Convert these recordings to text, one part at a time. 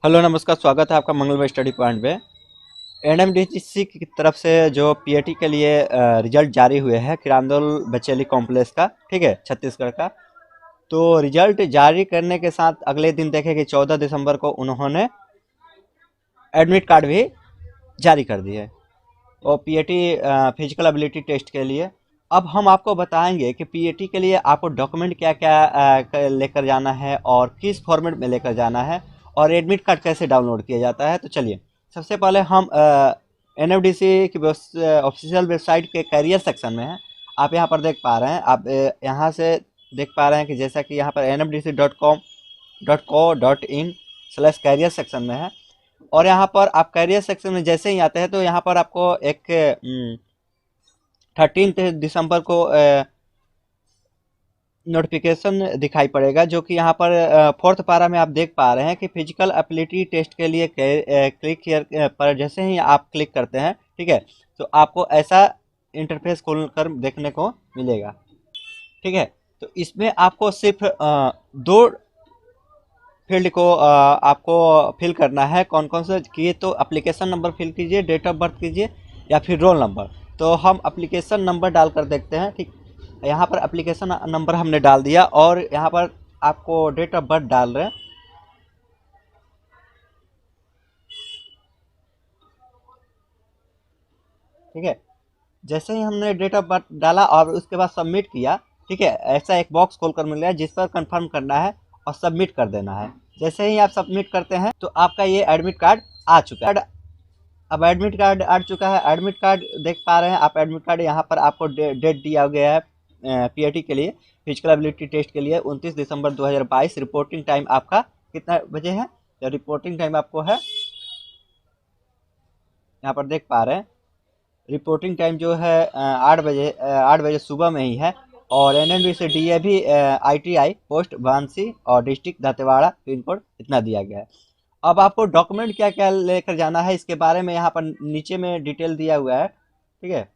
Hello नमस्कार, स्वागत है आपका मंगलवार स्टडी पॉइंट पे। एनएमडीसी की तरफ से जो पीएटी के लिए रिजल्ट जारी हुए हैं किरांदुल बचेली कॉम्प्लेक्स का, ठीक है, छत्तीसगढ़ का। तो रिजल्ट जारी करने के साथ अगले दिन देखें कि 14 दिसंबर को उन्होंने एडमिट कार्ड भी जारी कर दिए और पीएटी फिजिकल एबिलिटी टेस्ट के लिए। अब हम आपको बताएंगे कि पीएटी के लिए आपको डॉक्यूमेंट क्या क्या लेकर जाना है और किस फॉर्मेट में लेकर जाना है और एडमिट कार्ड कैसे डाउनलोड किया जाता है। तो चलिए, सबसे पहले हम एनएफडीसी की ऑफिशियल वेबसाइट के कैरियर सेक्शन में हैं। आप यहाँ पर देख पा रहे हैं, आप यहाँ से देख पा रहे हैं कि जैसा कि यहाँ पर nfdc.com.co.in/कैरियर सेक्शन में है। और यहाँ पर आप कैरियर सेक्शन में जैसे ही आते हैं तो यहाँ पर आपको एक 13 दिसंबर को नोटिफिकेशन दिखाई पड़ेगा, जो कि यहाँ पर फोर्थ पारा में आप देख पा रहे हैं कि फिजिकल एबिलिटी टेस्ट के लिए क्लिक हियर पर जैसे ही आप क्लिक करते हैं, ठीक है, तो आपको ऐसा इंटरफेस खोलकर देखने को मिलेगा। ठीक है, तो इसमें आपको सिर्फ दो फील्ड को आपको फिल करना है। कौन कौन से किए तो एप्लीकेशन नंबर फिल कीजिए, डेट ऑफ बर्थ कीजिए या फिर रोल नंबर। तो हम एप्लीकेशन नंबर डालकर देखते हैं। ठीक, यहाँ पर एप्लीकेशन नंबर हमने डाल दिया और यहाँ पर आपको डेट ऑफ बर्थ डाल रहे हैं। ठीक है, जैसे ही हमने डेट ऑफ बर्थ डाला और उसके बाद सबमिट किया, ठीक है, ऐसा एक बॉक्स खोलकर मिल रहा है जिस पर कंफर्म करना है और सबमिट कर देना है। जैसे ही आप सबमिट करते हैं तो आपका ये एडमिट कार्ड आ चुका है। अब एडमिट कार्ड आ चुका है, एडमिट कार्ड देख पा रहे हैं आप। एडमिट कार्ड यहाँ पर आपको डेट दिया गया है पीएटी के लिए, फिजिकल एबिलिटी टेस्ट के लिए 29 दिसंबर 2022। रिपोर्टिंग टाइम आपका कितना बजे है? तो रिपोर्टिंग टाइम आपको है, यहाँ पर देख पा रहे हैं, रिपोर्टिंग टाइम जो है 8 बजे सुबह में ही है। और एनएमडी से डीएवी आईटीआई पोस्ट बांसी और डिस्ट्रिक्ट दंतेवाड़ा पिन कोड इतना दिया गया है। अब आपको डॉक्यूमेंट क्या क्या लेकर जाना है इसके बारे में यहाँ पर नीचे में डिटेल दिया हुआ है। ठीक है,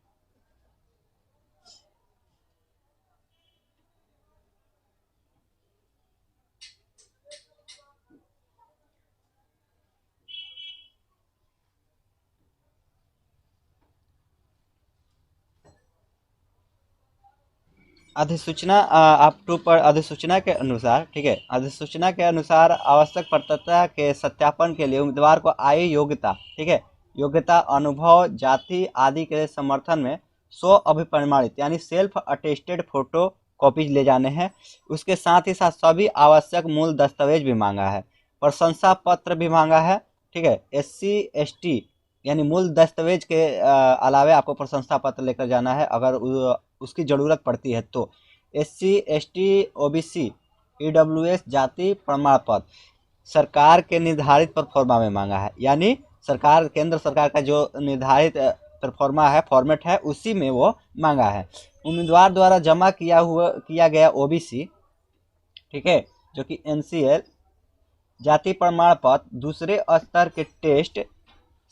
अधिसूचना आप पर अधिसूचना के अनुसार, ठीक है, अधिसूचना के अनुसार आवश्यक पात्रता के सत्यापन के लिए उम्मीदवार को आयु, योग्यता, ठीक है, योग्यता, अनुभव, जाति आदि के समर्थन में 100 अभिप्रमाणित यानी सेल्फ अटेस्टेड फोटो कॉपीज ले जाने हैं। उसके साथ ही साथ सभी आवश्यक मूल दस्तावेज भी मांगा है, प्रशंसा पत्र भी मांगा है। ठीक है, SC ST यानी मूल दस्तावेज के अलावा आपको प्रशंसा पत्र लेकर जाना है अगर उसकी ज़रूरत पड़ती है तो। SC ST OBC EWS जाति प्रमाण पत्र सरकार के निर्धारित परफॉर्मा में मांगा है, यानी सरकार, केंद्र सरकार का जो निर्धारित परफॉर्मा है, फॉर्मेट है, उसी में वो मांगा है। उम्मीदवार द्वारा जमा किया गया OBC, ठीक है, जो कि NCL जाति प्रमाण पत्र, दूसरे स्तर के टेस्ट,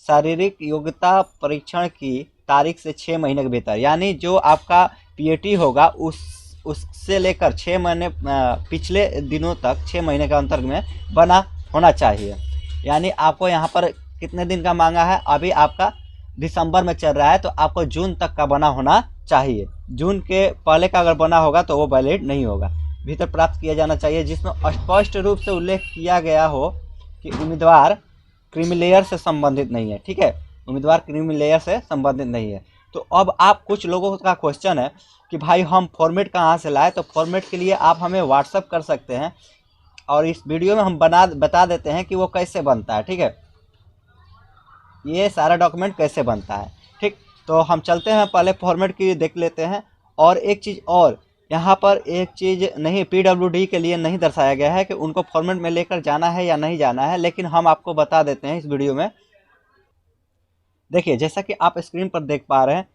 शारीरिक योग्यता परीक्षण की तारीख से 6 महीने के भीतर, यानी जो आपका पीएटी होगा उससे लेकर 6 महीने पिछले दिनों तक 6 महीने के अंतर में बना होना चाहिए। यानी आपको यहाँ पर कितने दिन का मांगा है? अभी आपका दिसंबर में चल रहा है तो आपको जून तक का बना होना चाहिए। जून के पहले का अगर बना होगा तो वो वैलिड नहीं होगा। भीतर प्राप्त किया जाना चाहिए जिसमें स्पष्ट रूप से उल्लेख किया गया हो कि उम्मीदवार क्रीमी लेयर से संबंधित नहीं है। ठीक है, उम्मीदवार क्रीमी लेयर से संबंधित नहीं है। तो अब आप, कुछ लोगों का क्वेश्चन है कि भाई हम फॉर्मेट कहाँ से लाए, तो फॉर्मेट के लिए आप हमें व्हाट्सअप कर सकते हैं और इस वीडियो में हम बता देते हैं कि वो कैसे बनता है। ठीक है, ये सारा डॉक्यूमेंट कैसे बनता है। ठीक, तो हम चलते हैं, पहले फॉर्मेट की देख लेते हैं। और एक चीज़ और, यहाँ पर एक चीज़ नहीं, PWD के लिए नहीं दर्शाया गया है कि उनको फॉर्मेट में लेकर जाना है या नहीं जाना है, लेकिन हम आपको बता देते हैं इस वीडियो में। देखिए, जैसा कि आप स्क्रीन पर देख पा रहे हैं,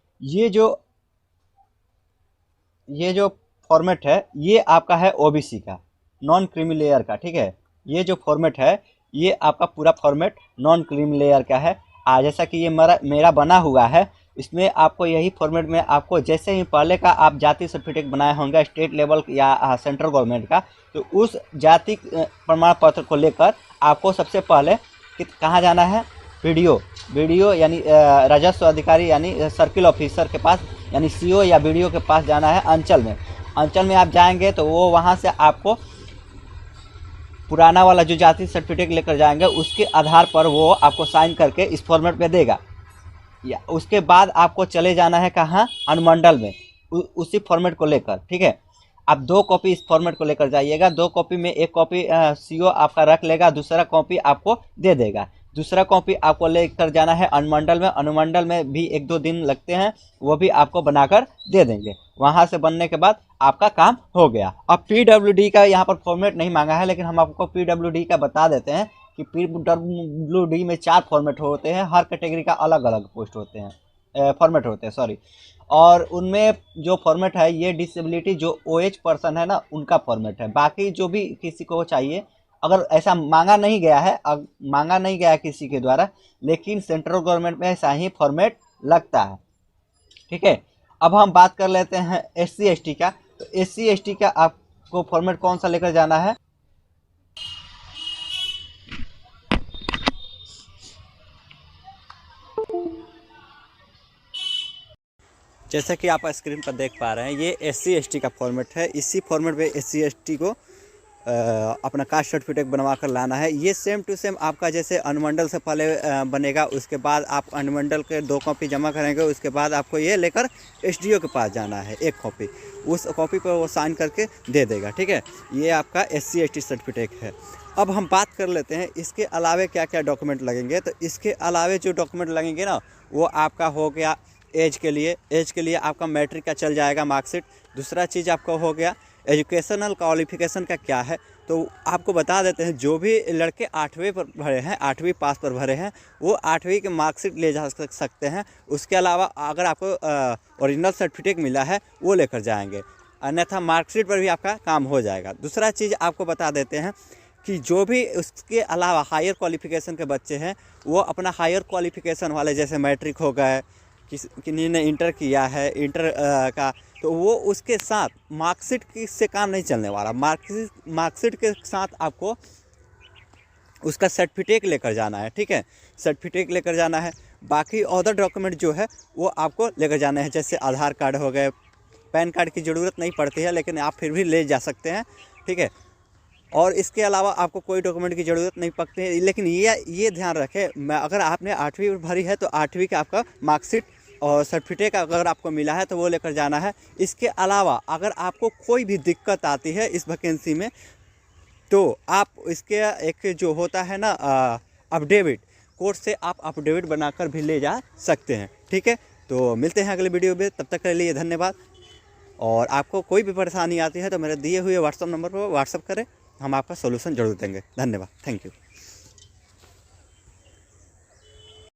ये जो फॉर्मेट है ये आपका है OBC का, नॉन क्रीमी लेयर का। ठीक है, ये जो फॉर्मेट है ये आपका पूरा फॉर्मेट नॉन क्रीमी लेयर का है। जैसा कि ये मेरा बना हुआ है, इसमें आपको यही फॉर्मेट में आपको, जैसे ही पहले का आप जाति सर्टिफिकेट बनाए होंगे स्टेट लेवल या सेंट्रल गवर्नमेंट का, तो उस जाति प्रमाण पत्र को लेकर आपको सबसे पहले कि कहाँ जाना है, वीडियो यानी राजस्व अधिकारी यानी सर्किल ऑफिसर के पास यानी सीओ या वीडियो के पास जाना है अंचल में। अंचल में आप जाएंगे तो वो वहाँ से आपको पुराना वाला जो जाति सर्टिफिकेट लेकर जाएंगे उसके आधार पर वो आपको साइन करके इस फॉर्मेट पे देगा। या उसके बाद आपको चले जाना है कहाँ, अनुमंडल में, उसी फॉर्मेट को लेकर। ठीक है, आप 2 कॉपी इस फॉर्मेट को लेकर जाइएगा। 2 कॉपी में एक कॉपी सीओ आपका रख लेगा, दूसरा कॉपी आपको दे देगा। दूसरा कॉपी आपको लेकर जाना है अनुमंडल में। अनुमंडल में भी 1-2 दिन लगते हैं, वो भी आपको बनाकर दे देंगे। वहाँ से बनने के बाद आपका काम हो गया। अब PWD का यहाँ पर फॉर्मेट नहीं मांगा है, लेकिन हम आपको PWD का बता देते हैं कि PWD में 4 फॉर्मेट होते हैं। हर कैटेगरी का अलग अलग पोस्ट होते हैं, फॉर्मेट होते हैं, सॉरी। और उनमें जो फॉर्मेट है ये डिसेबिलिटी जो OH पर्सन है ना, उनका फॉर्मेट है। बाकी जो भी किसी को चाहिए, अगर ऐसा मांगा नहीं गया है किसी के द्वारा, लेकिन सेंट्रल गवर्नमेंट में ऐसा ही फॉर्मेट लगता है। ठीक है, अब हम बात कर लेते हैं SC/ST का। तो SC/ST का आपको फॉर्मेट कौन सा लेकर जाना है। जैसा कि आप स्क्रीन पर देख पा रहे हैं, ये SC/ST का फॉर्मेट है। इसी फॉर्मेट पे SC/ST को अपना कास्ट सर्टिफिकेट बनवा कर लाना है। ये सेम टू सेम आपका जैसे अनुमंडल से पहले बनेगा, उसके बाद आप अनुमंडल के 2 कॉपी जमा करेंगे, उसके बाद आपको ये लेकर SDO के पास जाना है 1 कॉपी। उस कॉपी पर वो साइन करके दे देगा। ठीक है, ये आपका SC/ST सर्टिफिकेट है। अब हम बात कर लेते हैं इसके अलावे क्या क्या डॉक्यूमेंट लगेंगे। तो इसके अलावे जो डॉक्यूमेंट लगेंगे ना, वो आपका हो गया एज के लिए आपका मैट्रिक का चल जाएगा मार्कशीट। दूसरा चीज़ आपका हो गया एजुकेशनल क्वालिफिकेशन का क्या है, तो आपको बता देते हैं। जो भी लड़के 8वीं पर भरे हैं, 8वीं पास पर भरे हैं, वो 8वीं के मार्कशीट ले जा सकते हैं। उसके अलावा अगर आपको ओरिजिनल सर्टिफिकेट मिला है वो लेकर जाएंगे, अन्यथा मार्कशीट पर भी आपका काम हो जाएगा। दूसरा चीज़ आपको बता देते हैं कि जो भी उसके अलावा हायर क्वालिफिकेशन के बच्चे हैं, वो अपना हायर क्वालिफिकेशन वाले जैसे मैट्रिक हो गए, किन्हीं ने इंटर किया है, इंटर का, तो वो उसके साथ मार्कशीट से काम नहीं चलने वाला। मार्कशीट के साथ आपको उसका सर्टिफिकेट लेकर जाना है। ठीक है, सर्टिफिकेट लेकर जाना है। बाकी अदर डॉक्यूमेंट जो है वो आपको लेकर जाना है, जैसे आधार कार्ड हो गए। पैन कार्ड की ज़रूरत नहीं पड़ती है, लेकिन आप फिर भी ले जा सकते हैं। ठीक है, और इसके अलावा आपको कोई डॉक्यूमेंट की ज़रूरत नहीं पड़ती है। लेकिन ये ध्यान रखें, अगर आपने 8वीं भरी है तो 8वीं का आपका मार्कशीट और सर्टिफिकेट अगर आपको मिला है तो वो लेकर जाना है। इसके अलावा अगर आपको कोई भी दिक्कत आती है इस वैकेंसी में, तो आप इसके एक जो होता है ना अपडेविट, कोर्ट से आप अपडेविट बनाकर भी ले जा सकते हैं। ठीक है, तो मिलते हैं अगले वीडियो में, तब तक के लिए धन्यवाद। और आपको कोई भी परेशानी आती है तो मेरे दिए हुए व्हाट्सअप नंबर पर व्हाट्सअप करें, हम आपका सोल्यूशन जरूर देंगे। धन्यवाद, थैंक यू।